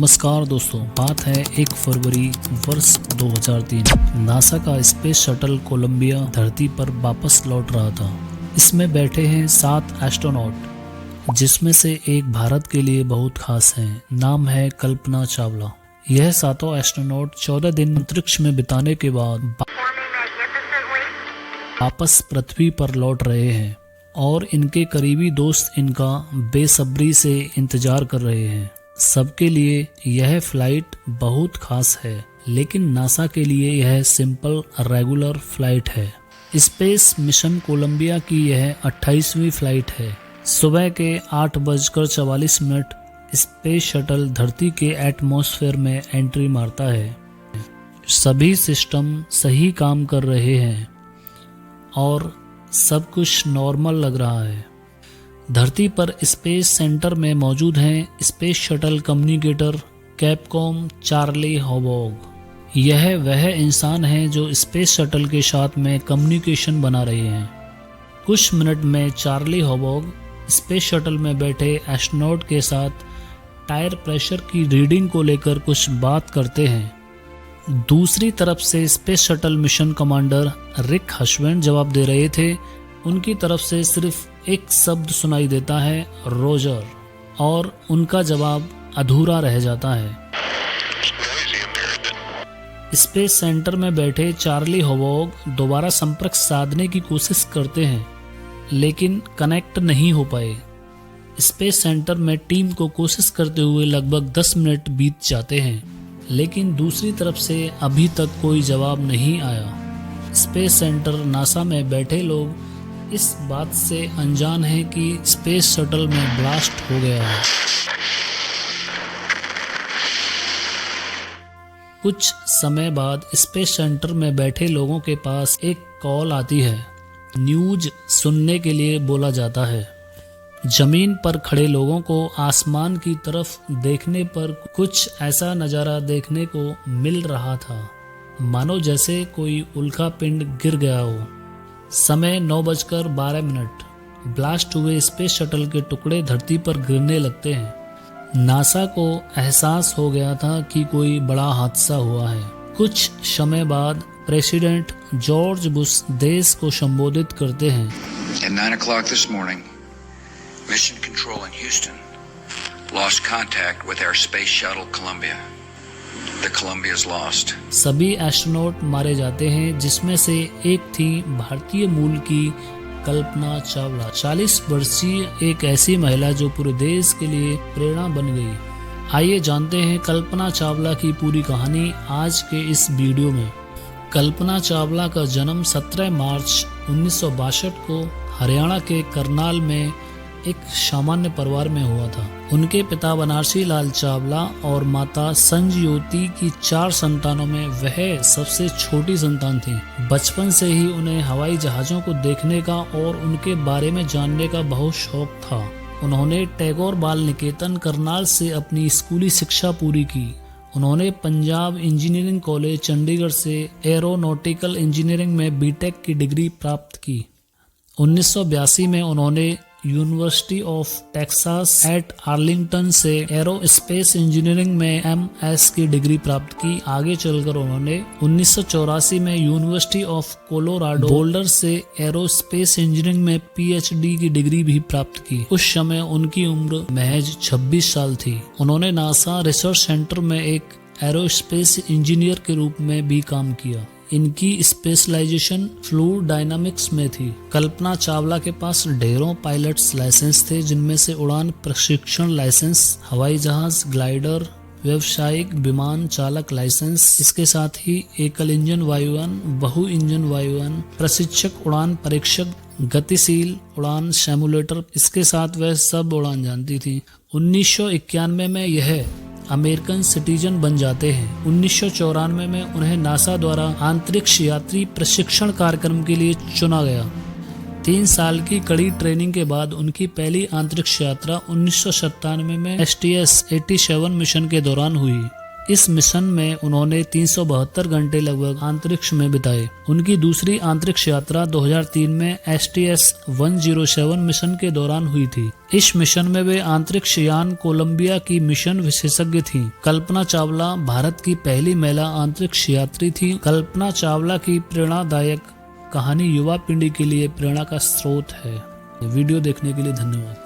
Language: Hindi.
नमस्कार दोस्तों, बात है 1 फरवरी वर्ष 2003। नासा का स्पेस शटल कोलंबिया धरती पर वापस लौट रहा था। इसमें बैठे हैं 7 एस्ट्रोनॉट, जिसमें से एक भारत के लिए बहुत खास है। नाम है कल्पना चावला। यह 7 एस्ट्रोनॉट 14 दिन अंतरिक्ष में बिताने के बाद वापस पृथ्वी पर लौट रहे हैं और इनके करीबी दोस्त इनका बेसब्री से इंतजार कर रहे हैं। सबके लिए यह फ्लाइट बहुत खास है, लेकिन नासा के लिए यह सिंपल रेगुलर फ्लाइट है। स्पेस मिशन कोलंबिया की यह 28वीं फ्लाइट है। सुबह के 8:44 स्पेस शटल धरती के एटमॉस्फेयर में एंट्री मारता है। सभी सिस्टम सही काम कर रहे हैं और सब कुछ नॉर्मल लग रहा है। धरती पर स्पेस सेंटर में मौजूद हैं स्पेस शटल कम्युनिकेटर कैप्कॉम चार्ली होबोग। यह वह इंसान हैं जो स्पेस शटल के साथ में कम्युनिकेशन बना रहे हैं। कुछ मिनट में चार्ली होबोग स्पेस शटल में बैठे एस्ट्रोनॉट के साथ टायर प्रेशर की रीडिंग को लेकर कुछ बात करते हैं। दूसरी तरफ से स्पेस शटल मिशन कमांडर रिक हशबैंड जवाब दे रहे थे। उनकी तरफ से सिर्फ एक शब्द सुनाई देता है, रोजर, और उनका जवाब अधूरा रह जाता है। स्पेस सेंटर में बैठे चार्ली होबोग दोबारा संपर्क साधने की कोशिश करते हैं, लेकिन कनेक्ट नहीं हो पाए। स्पेस सेंटर में टीम को कोशिश करते हुए लगभग 10 मिनट बीत जाते हैं, लेकिन दूसरी तरफ से अभी तक कोई जवाब नहीं आया। स्पेस सेंटर नासा में बैठे लोग इस बात से अनजान हैं कि स्पेस शटल में ब्लास्ट हो गया है। कुछ समय बाद स्पेस सेंटर में बैठे लोगों के पास एक कॉल आती है। न्यूज सुनने के लिए बोला जाता है। जमीन पर खड़े लोगों को आसमान की तरफ देखने पर कुछ ऐसा नज़ारा देखने को मिल रहा था, मानो जैसे कोई उल्का पिंड गिर गया हो। समय 9:12। ब्लास्ट हुए स्पेस शटल के टुकड़े धरती पर गिरने लगते हैं। नासा को एहसास हो गया था कि कोई बड़ा हादसा हुआ है। कुछ समय बाद प्रेसिडेंट जॉर्ज बुश देश को संबोधित करते हैं। At 9 o'clock this morning, Mission Control in Houston lost contact with our space shuttle Columbia. The Columbia is lost. सभी एस्ट्रोनॉट मारे जाते हैं, जिसमें से एक थी भारतीय मूल की कल्पना चावला। 40 वर्षीय एक ऐसी महिला जो पूरे देश के लिए प्रेरणा बन गई। आइए जानते हैं कल्पना चावला की पूरी कहानी आज के इस वीडियो में। कल्पना चावला का जन्म 17 मार्च 1962 को हरियाणा के करनाल में एक सामान्य परिवार में हुआ था। उनके पिता बनारसी लाल चावला और माता संजयोती की 4 संतानों में वह सबसे छोटी संतान थी। बचपन से ही उन्हें हवाई जहाजों को देखने का और उनके बारे में जानने का बहुत शौक था। उन्होंने टैगोर बाल निकेतन करनाल से अपनी स्कूली शिक्षा पूरी की। उन्होंने पंजाब इंजीनियरिंग कॉलेज चंडीगढ़ से एरोनॉटिकल इंजीनियरिंग में बीटेक की डिग्री प्राप्त की। 1982 में उन्होंने university of Texas at Arlington से एरोस्पेस इंजीनियरिंग में MS की डिग्री प्राप्त की। आगे चलकर उन्होंने 1984 में यूनिवर्सिटी ऑफ कोलोराडो बोल्डर से एरोस्पेस इंजीनियरिंग में PhD की डिग्री भी प्राप्त की। उस समय उनकी उम्र महज 26 साल थी। उन्होंने नासा रिसर्च सेंटर में एक एरोस्पेस इंजीनियर के रूप में भी काम किया। इनकी स्पेशलाइजेशन फ्लूइड डायनामिक्स में थी। कल्पना चावला के पास ढेरों पायलट्स लाइसेंस थे, जिनमें से उड़ान प्रशिक्षण लाइसेंस, हवाई जहाज, ग्लाइडर, व्यावसायिक विमान चालक लाइसेंस, इसके साथ ही एकल इंजन वायुयान, बहु इंजन वायुयान, प्रशिक्षक उड़ान परीक्षक, गतिशील उड़ान सिमुलेटर, इसके साथ वह सब उड़ान जानती थी। 1991 में यह अमेरिकन सिटीजन बन जाते हैं। 1994 में उन्हें नासा द्वारा अंतरिक्ष यात्री प्रशिक्षण कार्यक्रम के लिए चुना गया। 3 साल की कड़ी ट्रेनिंग के बाद उनकी पहली अंतरिक्ष यात्रा 1997 में STS-87 मिशन के दौरान हुई। इस मिशन में उन्होंने 372 घंटे लगभग अंतरिक्ष में बिताए। उनकी दूसरी अंतरिक्ष यात्रा 2003 में STS-107 मिशन के दौरान हुई थी। इस मिशन में वे अंतरिक्ष यान कोलंबिया की मिशन विशेषज्ञ थीं। कल्पना चावला भारत की पहली महिला अंतरिक्ष यात्री थी। कल्पना चावला की प्रेरणादायक कहानी युवा पीढ़ी के लिए प्रेरणा का स्रोत है। वीडियो देखने के लिए धन्यवाद।